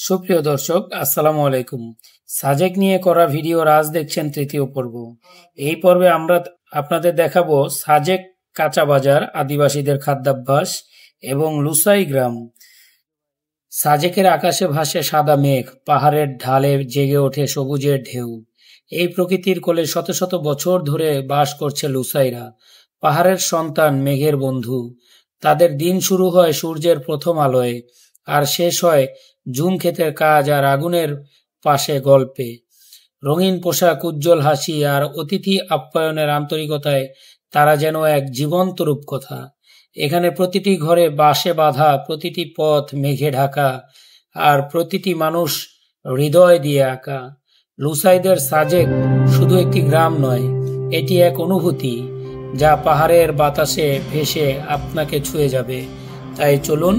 সুপ্রিয় দর্শক, আসসালামু আলাইকুম। সাজেক নিয়ে করা ভিডিওর আজ দেখছেন তৃতীয় পর্ব। এই পর্বে আমরা আপনাদের দেখাবো সাজেক কাঁচা বাজার, আদিবাসীদের খাদ্যাভ্যাস এবং লুসাই গ্রাম। সাজেকের আকাশে ভাসে সাদা মেঘ, পাহাড়ের ঢালে জেগে ওঠে সবুজের ঢেউ। এই প্রকৃতির কোলে শত শত বছর ধরে বাস করছে লুসাইরা, পাহাড়ের সন্তান, মেঘের বন্ধু। তাদের দিন শুরু হয় সূর্যের প্রথম আলোয় আর শেষ হয় ঝুম ক্ষেতের কাজ আর আগুনের পাশে গল্পে। রঙিন পোশাক, উজ্জ্বল হাসি আর অতিথি আপ্যায়নের আন্তরিকতায় তারা যেন এক জীবন্ত রূপকথা। এখানে প্রতিটি ঘরে বাঁশে বাঁধা, প্রতিটি পথ মেঘে ঢাকা, আর প্রতিটি মানুষ হৃদয় দিয়ে আঁকা। লুসাইদের সাজেক শুধু একটি গ্রাম নয়, এটি এক অনুভূতি যা পাহাড়ের বাতাসে ভেসে আপনাকে ছুঁয়ে যাবে। তাই চলুন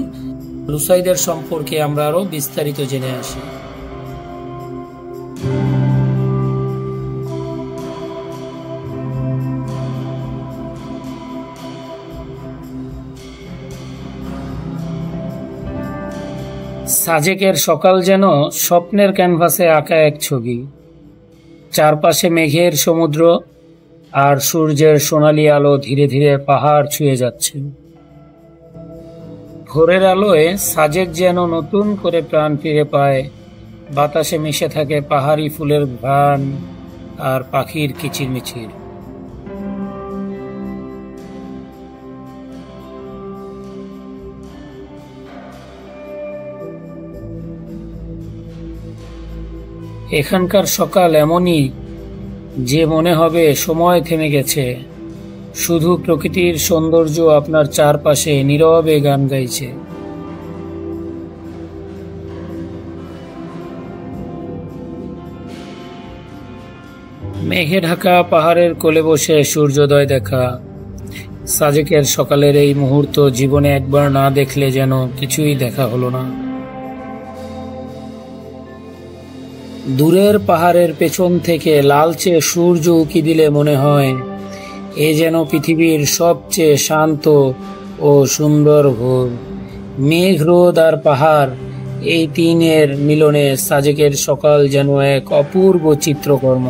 লুসাইদের সম্পর্কে আমরা আরো বিস্তারিত জেনে আসি। সাজেকের সকাল যেন স্বপ্নের ক্যানভাসে আঁকা এক ছবি। চারপাশে মেঘের সমুদ্র আর সূর্যের সোনালি আলো ধীরে ধীরে পাহাড় ছুঁয়ে যাচ্ছে। ভোরের আলোয় সাজেক যেন নতুন করে প্রাণ ফিরে পায়। বাতাসে মিশে থাকে পাহাড়ি ফুলের ঘ্রাণ আর পাখির কিচিরমিচির। এখানকার সকাল এমনই যে মনে হবে সময় থেমে গেছে। শুধু প্রকৃতির সৌন্দর্য আপনার চারপাশে নীরবে গান গাইছে। মেঘে ঢাকা পাহাড়ের কোলে বসে সূর্যোদয় দেখা। সাজেকের সকালের এই মুহূর্ত জীবনে একবার না দেখলে যেন কিছুই দেখা হলো না। দূরের পাহাড়ের পেছন থেকে লালচে সূর্য উঁকি দিলে মনে হয় এ যেন পৃথিবীর সবচেয়ে শান্ত ও সুন্দর ভোর। মেঘ, রোদ আর পাহাড়, এই তিনের মিলনে সাজেকের সকাল যেন এক অপূর্ব চিত্রকর্ম।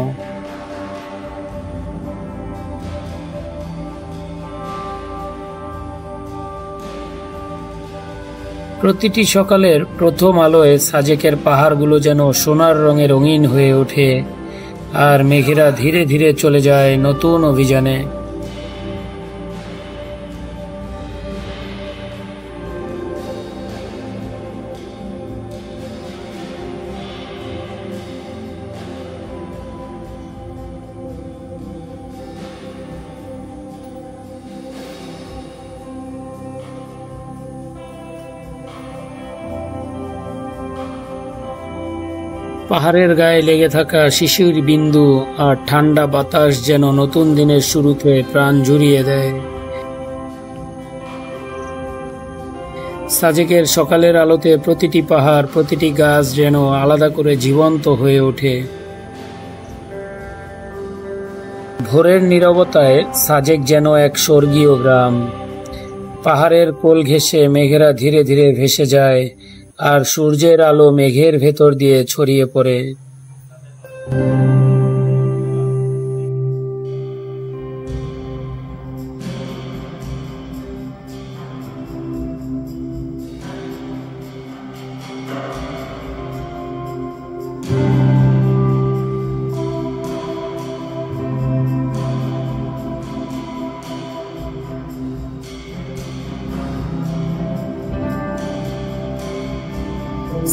প্রতিটি সকালের প্রথম আলোয় সাজেকের পাহাড়গুলো যেন সোনার রঙে রঙিন হয়ে ওঠে আর মেঘেরা ধীরে ধীরে চলে যায় নতুন অভিযানে। পাহাড়ের গায়ে লেগে থাকা শিশির বিন্দু আর ঠান্ডা বাতাস যেন নতুন দিনের শুরুতে প্রাণ জুড়িয়ে দেয়। সাজেকের সকালের আলোতে প্রতিটি পাহাড়, প্রতিটি গাছ যেন আলাদা করে জীবন্ত হয়ে ওঠে। ভোরের নীরবতায় সাজেক যেন এক স্বর্গীয় গ্রাম। পাহাড়ের কোল ঘেঁষে মেঘেরা ধীরে ধীরে ভেসে যায় আর সূর্যের আলো মেঘের ভেতর দিয়ে ছড়িয়ে পড়ে।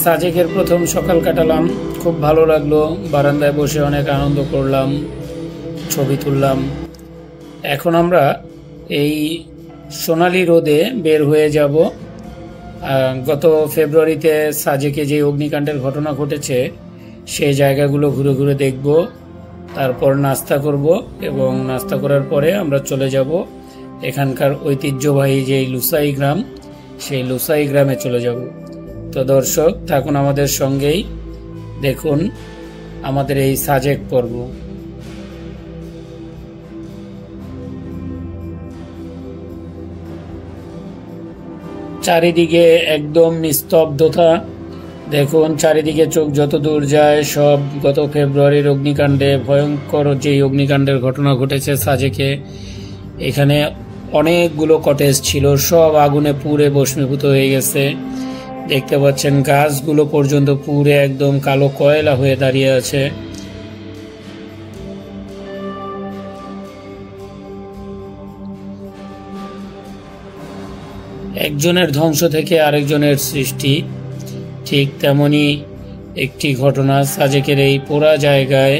সাজেকের প্রথম সকাল কাটালাম, খুব ভালো লাগলো। বারান্দায় বসে অনেক আনন্দ করলাম, ছবি তুললাম। এখন আমরা এই সোনালি রোদে বের হয়ে যাব। গত ফেব্রুয়ারিতে সাজেকে যে অগ্নিকাণ্ডের ঘটনা ঘটেছে সেই জায়গাগুলো ঘুরে ঘুরে দেখব, তারপর নাস্তা করব এবং নাস্তা করার পরে আমরা চলে যাব এখানকার ঐতিহ্যবাহী যে লুসাই গ্রাম, সেই লুসাই গ্রামে চলে যাব। তো দর্শক থাকুন আমাদের সঙ্গেই, দেখুন আমাদের এই সাজেক পর্ব। চারিদিকে একদম নিস্তব্ধতা, দেখুন চারিদিকে চোখ যত দূর যায় সব গত ফেব্রুয়ারির অগ্নিকাণ্ডে ভয়ঙ্কর যে অগ্নিকাণ্ডের ঘটনা ঘটেছে সাজেকে। এখানে অনেকগুলো কটেজ ছিল, সব আগুনে পুড়ে ভস্মীভূত হয়ে গেছে। দেখতে পাচ্ছেন গাছগুলো পর্যন্ত পুড়ে একদম কালো কয়লা হয়ে দাঁড়িয়ে আছে। একজনের ধ্বংস থেকে আরেকজনের সৃষ্টি, ঠিক তেমনি একটি ঘটনা সাজেকের এই পোড়া জায়গায়।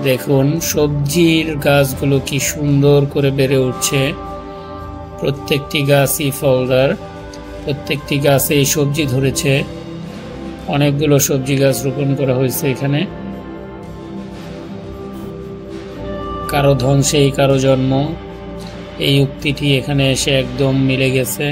দেখুন সবজির গাছগুলো কি সুন্দর করে বেড়ে উঠছে, প্রত্যেকটি গাছই ফলদার, প্রত্যেকটি গাছে সবজি ধরেছে। অনেকগুলো সবজি গাছ রোপণ করা হয়েছে এখানে। কারো ধ্বংসেই কারো জন্ম, এই উক্তিটি এখানে এসে একদম মিলে গেছে।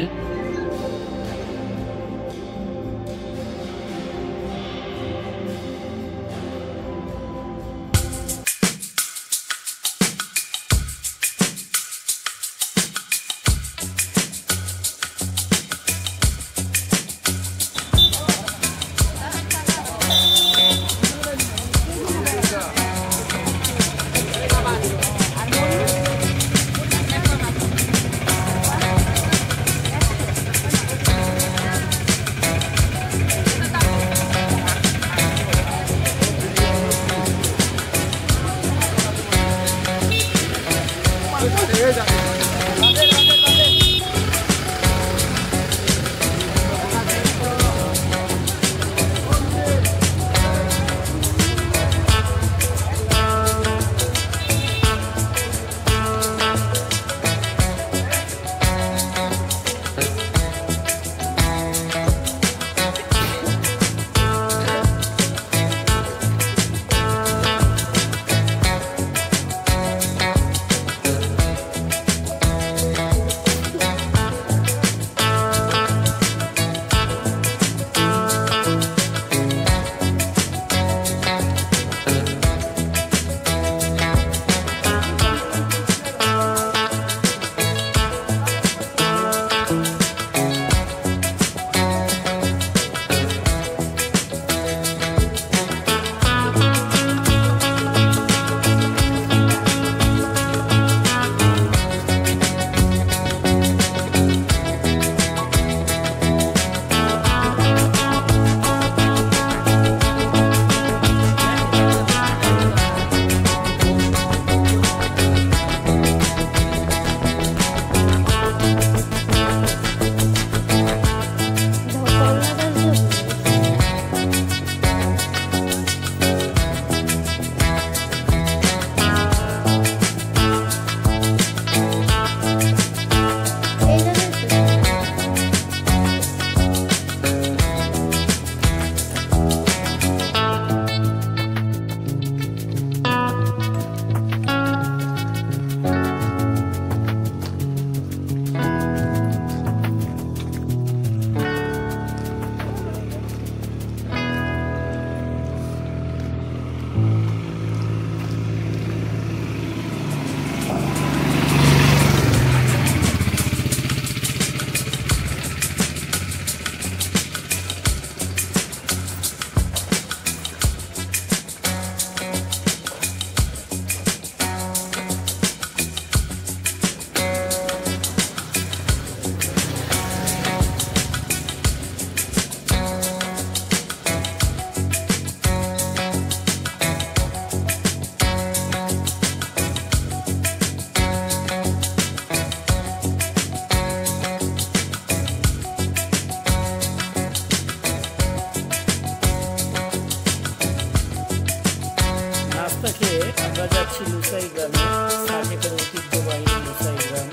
আমরা যাচ্ছি লুসাই গ্রামে, সাজেকের ঐতিহ্যবাহী লুসাই গ্রাম।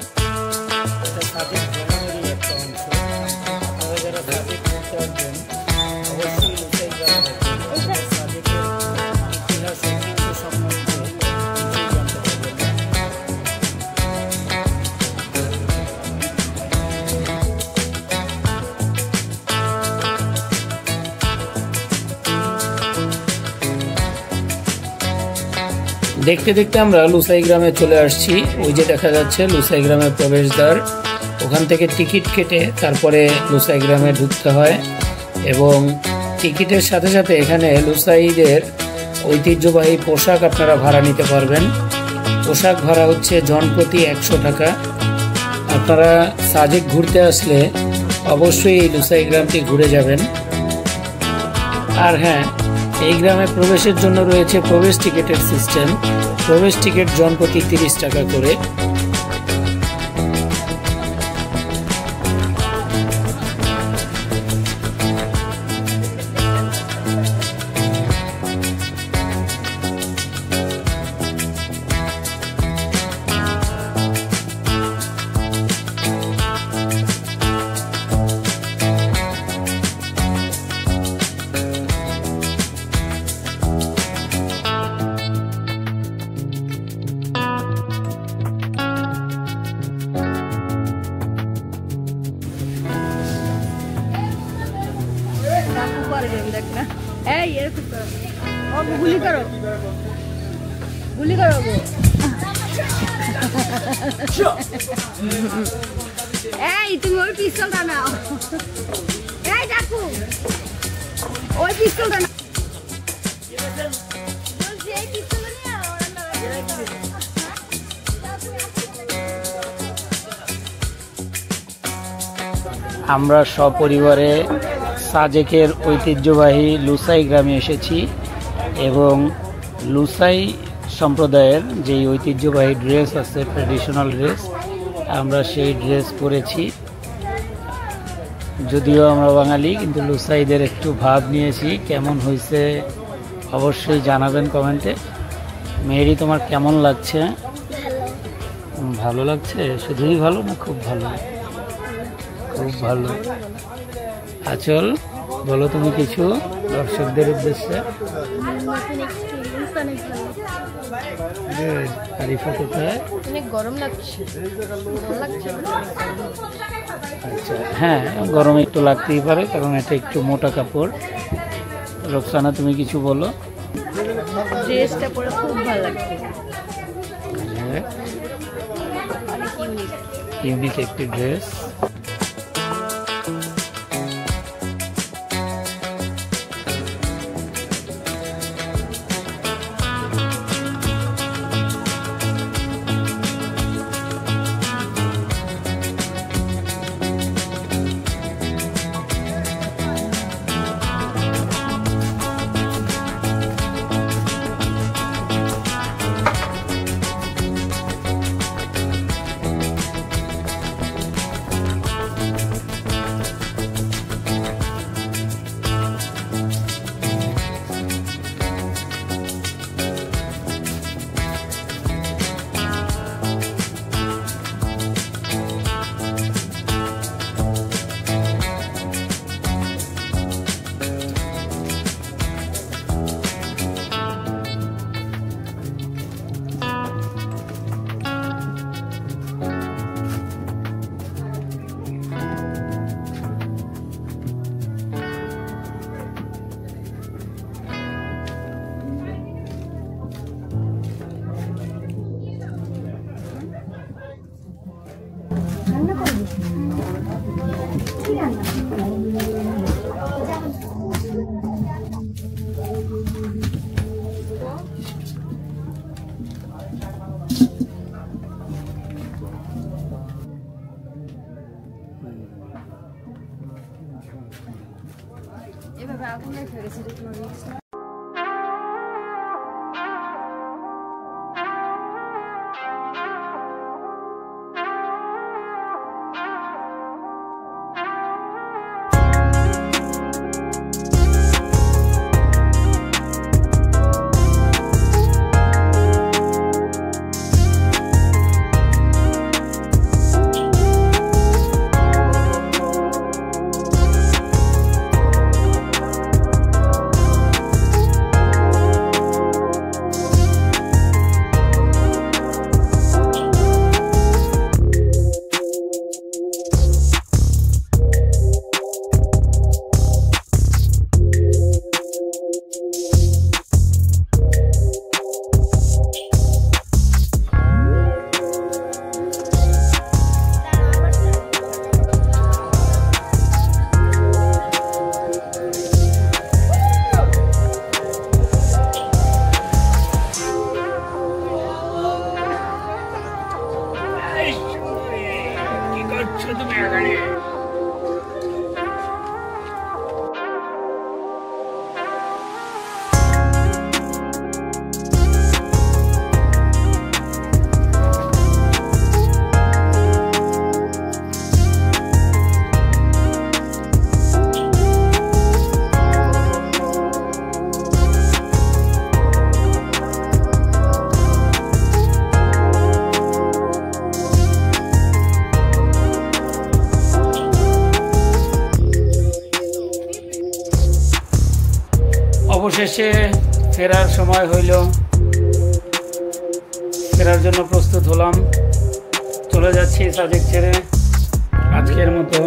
এটা সাজেক ভ্রমণেরই একটা অংশ। আপনারা যারা সাজেক ঘুরতে আসবেন অবশ্যই লুসাই গ্রামে আসবেন। সাজেকের ইতিহাস ঐতিহ্য সম্বন্ধে কিছুই জানতে পারবেন। দেখতে দেখতে আমরা লুসাই গ্রামে চলে আসছি। ওই যে দেখা যাচ্ছে লুসাই গ্রামের প্রবেশদ্বার, ওখান থেকে টিকিট কেটে তারপরে লুসাই গ্রামে ঢুকতে হয় এবং টিকিটের সাথে সাথে এখানে লুসাইদের ঐতিহ্যবাহী পোশাক আপনারা ভাড়া নিতে পারবেন। পোশাক ভাড়া হচ্ছে জনপ্রতি 100 টাকা। আপনারা সাজেক ঘুরতে আসলে অবশ্যই এই লুসাই গ্রামটি ঘুরে যাবেন। আর হ্যাঁ, এই গ্রামে প্রবেশের জন্য রয়েছে প্রবেশ টিকিটের সিস্টেম। প্রবেশ টিকিট জনপ্রতি 30 টাকা করে। গুলি করো গুলি করো এই তুমি ওই পিস্তলটা নাও। এই ডাকু ওই পিস্তলটা নাও। আমরা সপরিবারে সাজেকের ঐতিহ্যবাহী লুসাই গ্রামে এসেছি এবং লুসাই সম্প্রদায়ের যেই ঐতিহ্যবাহী ড্রেস আছে, ট্র্যাডিশনাল ড্রেস, আমরা সেই ড্রেস পরেছি। যদিও আমরা বাঙালি, কিন্তু লুসাইদের একটু ভাব নিয়েছি। কেমন হয়েছে অবশ্যই জানাবেন কমেন্টে। মেয়েরি, তোমার কেমন লাগছে? ভালো লাগছে? শুধুই ভালো না খুব ভালো? খুব ভালো। আচল, বলো তুমি কিছু দর্শকদের উদ্দেশ্যে। আরিফা কোথায়? অনেক গরম লাগছে। আচ্ছা, হ্যাঁ, গরম একটু লাগতেই পারে, কারণ এটা একটু মোটা কাপড়। রোকসানা, তুমি কিছু বলো। ড্রেসটা পরে খুব ভালো লাগছে। ইউনিক একটি ড্রেস। এভাবে আগুন রেখে গেছে অবশেষে ফেরার সময় হইল, ফেরার জন্য প্রস্তুত হলাম। চলে যাচ্ছি সাজেক ছেড়ে। আজকের মতো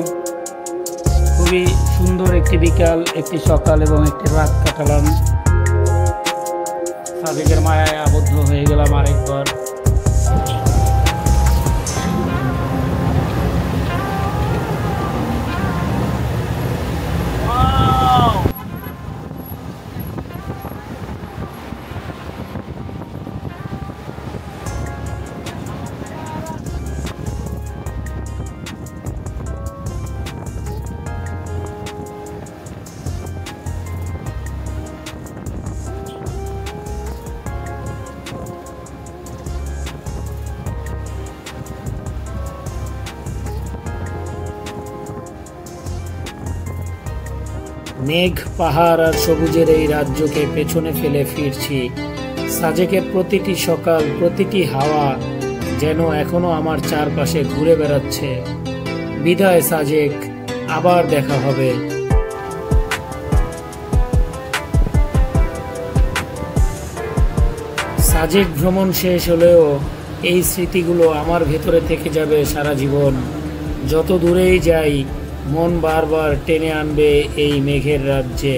খুবই সুন্দর একটি বিকাল, একটি সকাল এবং একটি রাত কাটালাম। সাজেকের মায়ায় আবদ্ধ হয়ে গেলাম আরেকবার। মেঘ, পাহাড় আর সবুজের এই রাজ্যকে পেছনে ফেলে ফিরছি। সাজেকের প্রতিটি সকাল, প্রতিটি হাওয়া যেন এখনো আমার চারপাশে ঘুরে বেড়াচ্ছে। বিদায় সাজেক, আবার দেখা হবে। সাজেক ভ্রমণ শেষ হলেও এই স্মৃতিগুলো আমার ভেতরে থেকে যাবে সারা জীবন। যত দূরেই যাই, মন বারবার টেনে আনবে এই মেঘের রাজ্যে।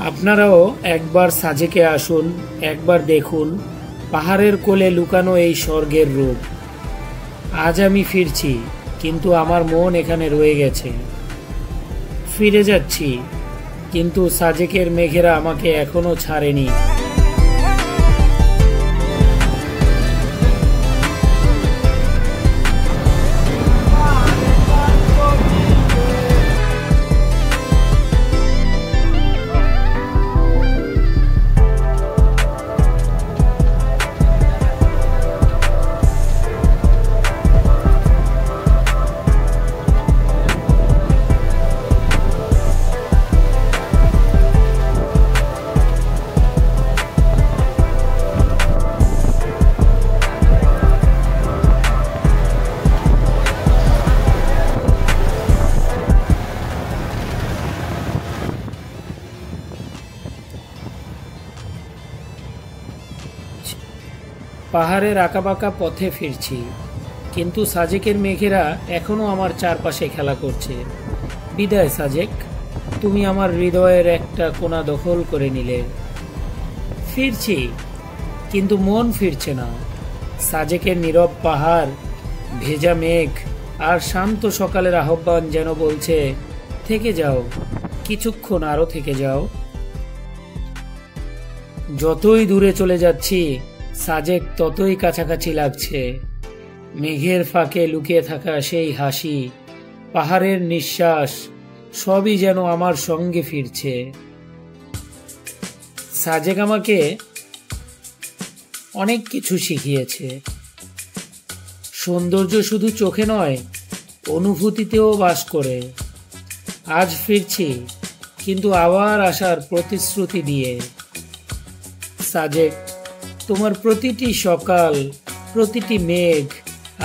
আপনারাও একবার সাজেকে আসুন, একবার দেখুন পাহাড়ের কোলে লুকানো এই স্বর্গের রূপ। আজ আমি ফিরছি, কিন্তু আমার মন এখানে রয়ে গেছে। ফিরে যাচ্ছি, কিন্তু সাজেকের মেঘেরা আমাকে এখনো ছাড়েনি। পাহাড়ের আঁকাবাঁকা পথে ফিরছি, কিন্তু সাজেকের মেঘেরা এখনো আমার চারপাশে খেলা করছে। বিদায় সাজেক, তুমি আমার হৃদয়ের একটা কোণা দখল করে নিলে। ফিরছি, কিন্তু মন ফিরছে না। সাজেকের নীরব পাহাড়, ভেজা মেঘ আর শান্ত সকালের আহ্বান যেন বলছে, থেকে যাও, কিছুক্ষণ আরো থেকে যাও। যতই দূরে চলে যাচ্ছি, সাজেক ততই কাছাকাছি লাগছে। মেঘের ফাঁকে লুকিয়ে থাকা সেই হাসি, পাহাড়ের নিঃশ্বাস, সবই যেন আমার সঙ্গে ফিরছে। সাজেক আমাকে অনেক কিছু শিখিয়েছে। সৌন্দর্য শুধু চোখে নয়, অনুভূতিতেও বাস করে। আজ ফিরছি, কিন্তু আবার আসার প্রতিশ্রুতি দিয়ে। সাজেক, তোমার প্রতিটি সকাল, প্রতিটি মেঘ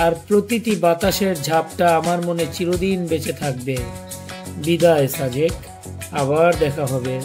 আর প্রতিটি বাতাসের ঝাপটা আমার মনে চিরদিন বেঁচে থাকবে। বিদায় সাজেক, আবার দেখা হবে।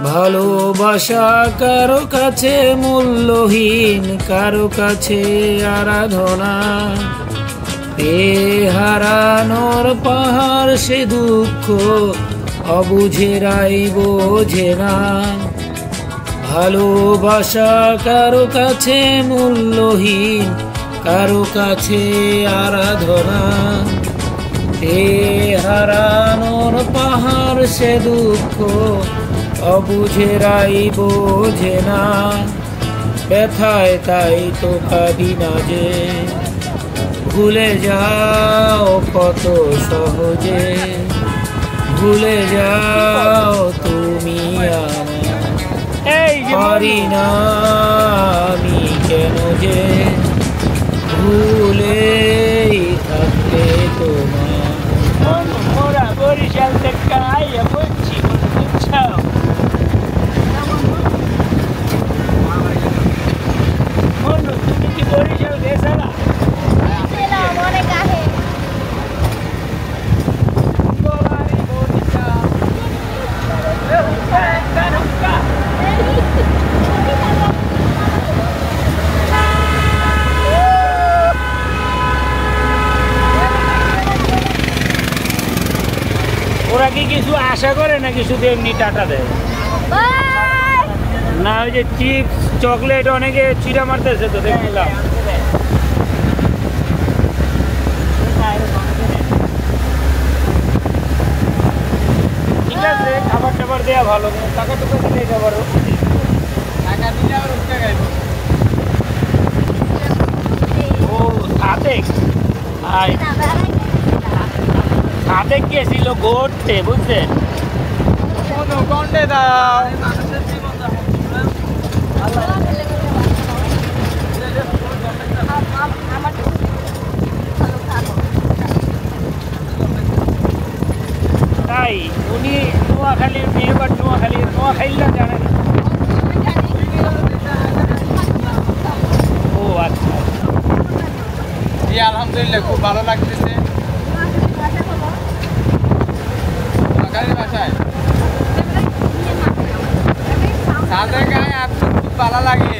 ভালোবাসা কারো কাছে মূল্যহীন, কারো কাছে আরাধনা। এ হারানোর পাহাড় সে দুঃখ অবুঝেরাই বোঝে না, ভালোবাসা কারো কাছে মূল্যহীন, কারো কাছে আরাধনা। এ হারানোর পাহাড় সে দুঃখ অবুঝেরাই বোঝে না, ব্যথায় তাই তো ভাবি না যে ভুলে যাও কত সহজে, ভুলে যাও তুমি আমায়, পারি না আমি কেন যে ভুলেই থাকতে তোমার। মোরা বরিশাল থেকে আইয়া বলছি বুঝছাও, মনু তুমি কি বরিশাল গেছালা? ওরা কি কিছু আশা করে নাকি শুধু এমনি টাটা দেয়? না ওই যে চিপস চকলেট অনেকে চিড়া মারতেছে তো দেখলাম। ঠিক আছে খাবার টাবার দেওয়া ভালো, টাকা টুকা দিলে এটা পারো, টাকা দিলে আবার উঠতে গাইব। ও সাদেক সাদেক গিয়েছিল ঘুরতে বুঝছেন, তাই উনি নোয়াখালীর মেয়ে বা নোয়াখালীরা জানেন। ও আচ্ছা, আলহামদুলিল্লাহ খুব ভালো লাগতেছে। ভাষায় তাদের গায়ে আপনি খুব ভালো লাগে।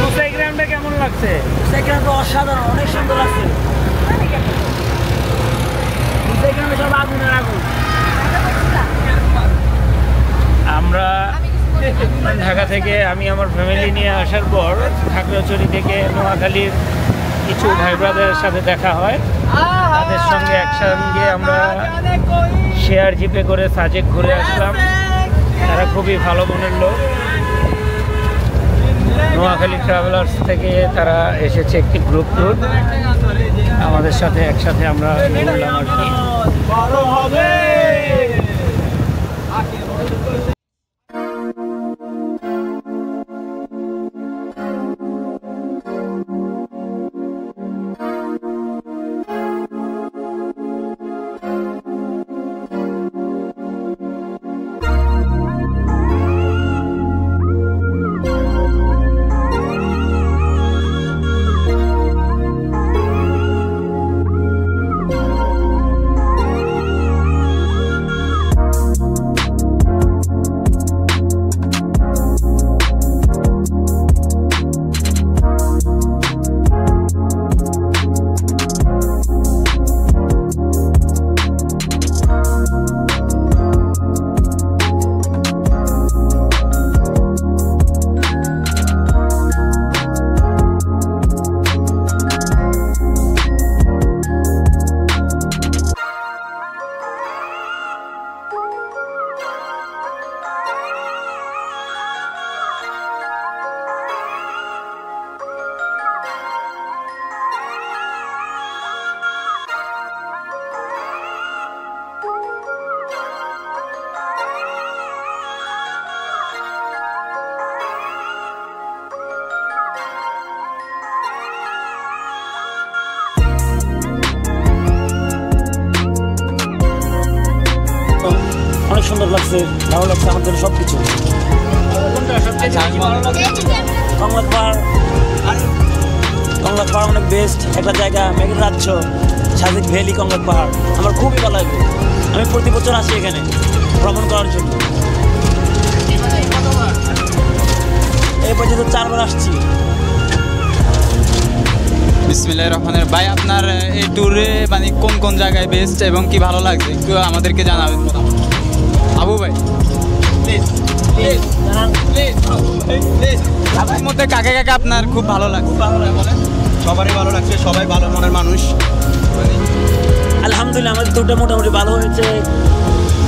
মুসাইগ্রামটা কেমন লাগছে? মুসাইগ্রামটা অসাধারণ, অনেক সুন্দর লাগছে। মুসাইগ্রামে সব আগুনের আগুন। আমরা ঢাকা থেকে আমি আমার ফ্যামিলি নিয়ে আসার পর খাগড়াছড়ি থেকে নোয়াখালীর কিছু ভাই ব্রাদারের সাথে দেখা হয়, তাদের সঙ্গে একসঙ্গে আমরা শেয়ার জিপে করে সাজেক ঘুরে আসলাম। তারা খুবই ভালো মনের লোক, নোয়াখালী ট্রাভেলার্স থেকে তারা এসেছে একটি গ্রুপ ট্যুর, আমাদের সাথে একসাথে আমরা ঘুরলাম আর কি। অনেক সুন্দর লাগছে, ভালো লাগছে আমার জন্য সবকিছু। কংলাক পাহাড় অনেক বেস্ট একটা জায়গা, মেঘের রাজ্য, সাজেক ভ্যালি, কংলাক পাহাড় আমার খুবই ভালো লাগে। আমি প্রতি বছর আসি এখানে ভ্রমণ করার জন্য। এই পর্যন্ত 4 বার আসছি। বিসমিল্লাহির রহমানির রহিম। ভাই আপনার এই ট্যুরে মানে কোন কোন জায়গায় বেস্ট এবং কি ভালো লাগছে একটু আমাদেরকে জানাবেন। আবু ভাই আপনার মধ্যে কাকে কাকে আপনার খুব ভালো লাগছে? সবারই ভালো লাগছে, সবাই ভালো মনের মানুষ। আলহামদুলিল্লাহ আমাদের ট্যুরটা মোটামুটি ভালো হয়েছে।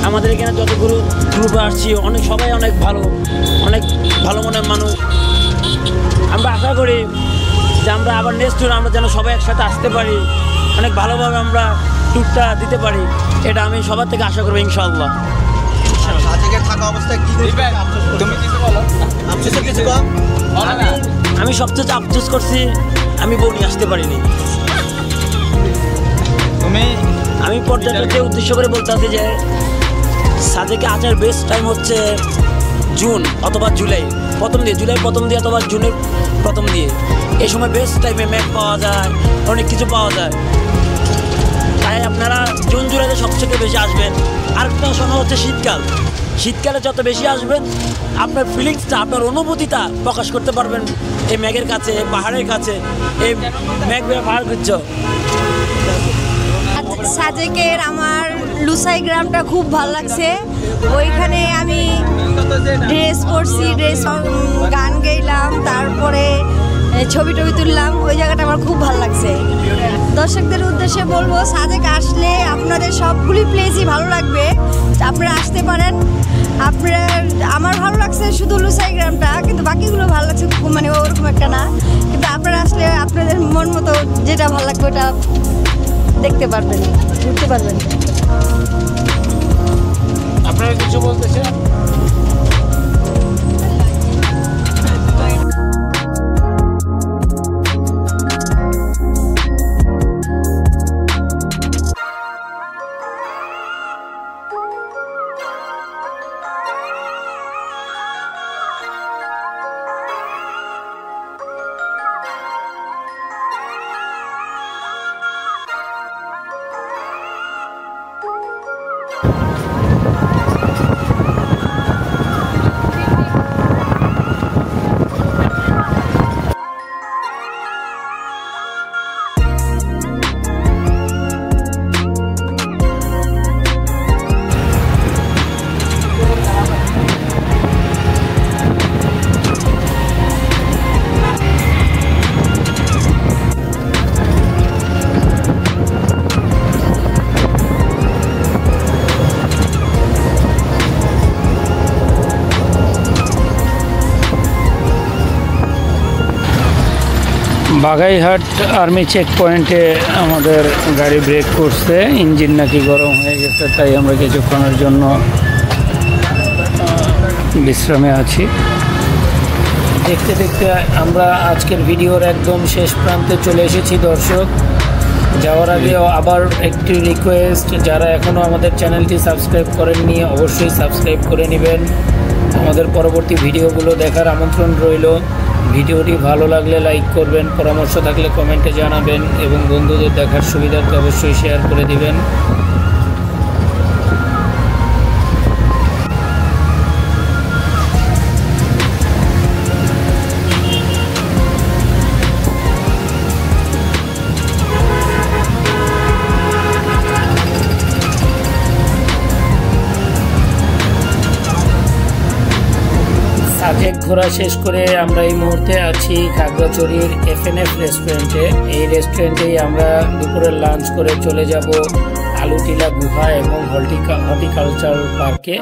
আমাদের এখানে যতগুলো গ্রুপে আসছি সবাই অনেক ভালো মনের মানুষ। আমরা আশা করি যে আমরা আবার নেক্সট ট্যুর আমরা যেন সবাই একসাথে আসতে পারি, অনেক ভালোভাবে আমরা ট্যুরটা দিতে পারি, এটা আমি সবার থেকে আশা করবো ইনশাআল্লাহ। থাকা অবস্থায় তুমি কিছু বলো। আমি সবচেয়ে আফসোস করছি আমি বউ নিয়ে আসতে পারিনি। আমি পর্যটককে উদ্দেশ্য করে বলতে চাচ্ছি যে সাজেকে আসার বেস্ট টাইম হচ্ছে জুন অথবা জুলাই প্রথম দিয়ে অথবা জুনের প্রথম দিয়ে। এই সময় বেস্ট টাইমে ম্যাপ পাওয়া যায়, অনেক কিছু পাওয়া যায়। তাই আপনারা জুন জুলাইতে সবথেকে বেশি আসবেন। আরেকটা সময় হচ্ছে শীতকালে যত বেশি আসবেন আপনার ফিলিংসটা, আপনার অনুভূতিটা প্রকাশ করতে পারবেন এই মেঘের কাছে, পাহাড়ের কাছে, এই মেঘ পাহাড় গুচ্ছ। সাজেকের আমার লুসাই গ্রামটা খুব ভালো লাগছে। ওইখানে আমি ড্রেস পরছি, গান গাইলাম, তারপরে ছবি তুললাম। ওই জায়গাটা আমার খুব ভালো লাগছে। দর্শকদের উদ্দেশ্যে বলবো সাজেক আসলে আপনাদের সবগুলি প্লেসই ভালো লাগবে, আপনারা আসতে পারেন। আমার ভালো লাগছে শুধু লুসাই গ্রামটা, কিন্তু বাকিগুলো ভালো লাগছে মানে ওরকম একটা না। কিন্তু আপনারা আসলে আপনাদের মন মতো যেটা ভালো লাগবে ওটা দেখতে পারবেন, ঘুরতে পারবেন। আপনারা কিছু বলতেছেন? বাগাইহাট আর্মি চেক পয়েন্টে আমাদের গাড়ি ব্রেক করছে, ইঞ্জিন নাকি গরম হয়ে গেছে, তাই আমরা কিছুক্ষণের জন্য বিশ্রামে আছি। দেখতে দেখতে আমরা আজকের ভিডিওর একদম শেষ প্রান্তে চলে এসেছি। দর্শক যাওয়ার আগেও আবার একটি রিকোয়েস্ট, যারা এখনও আমাদের চ্যানেলটি সাবস্ক্রাইব করেননি অবশ্যই সাবস্ক্রাইব করে নেবেন। আমাদের পরবর্তী ভিডিওগুলো দেখার আমন্ত্রণ রইল। ভিডিওটি ভালো লাগলে লাইক করবেন, পরামর্শ থাকলে কমেন্টে জানাবেন এবং বন্ধুদের দেখার সুবিধার্থে অবশ্যই শেয়ার করে দিবেন। সাজেক ঘোরা শেষ করে আমরা এই মুহূর্তে আছি খাগড়াছড়ির FNF রেস্টুরেন্টে। এই রেস্টুরেন্টেই আমরা দুপুরের লাঞ্চ করে চলে যাব আলুটিলা গুহা এবং হর্টিকালচার পার্কে।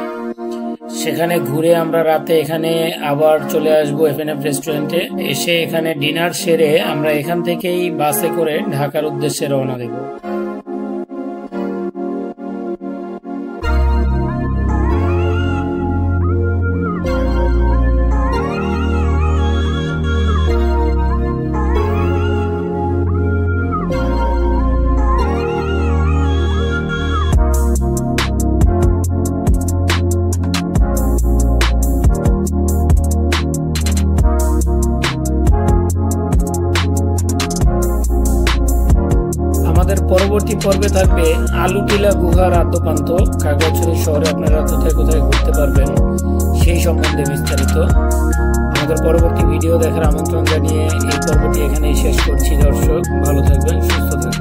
সেখানে ঘুরে আমরা রাতে এখানে আবার চলে আসব FNF রেস্টুরেন্টে। এসে এখানে ডিনার সেরে আমরা এখান থেকেই বাসে করে ঢাকার উদ্দেশ্যে রওনা দেব। পরবর্তী পর্বে থাকবে আলুটিলা গুহার আদ্যপ্রান্ত, খাগড়াছড়ি শহরে আপনারা কোথায় কোথায় ঘুরতে পারবেন সেই সম্বন্ধে বিস্তারিত। আমাদের আমাদের পরবর্তী ভিডিও দেখার আমন্ত্রণ জানিয়ে এই পর্বটি এখানেই শেষ করছি। দর্শক ভালো থাকবেন, সুস্থ থাকবেন।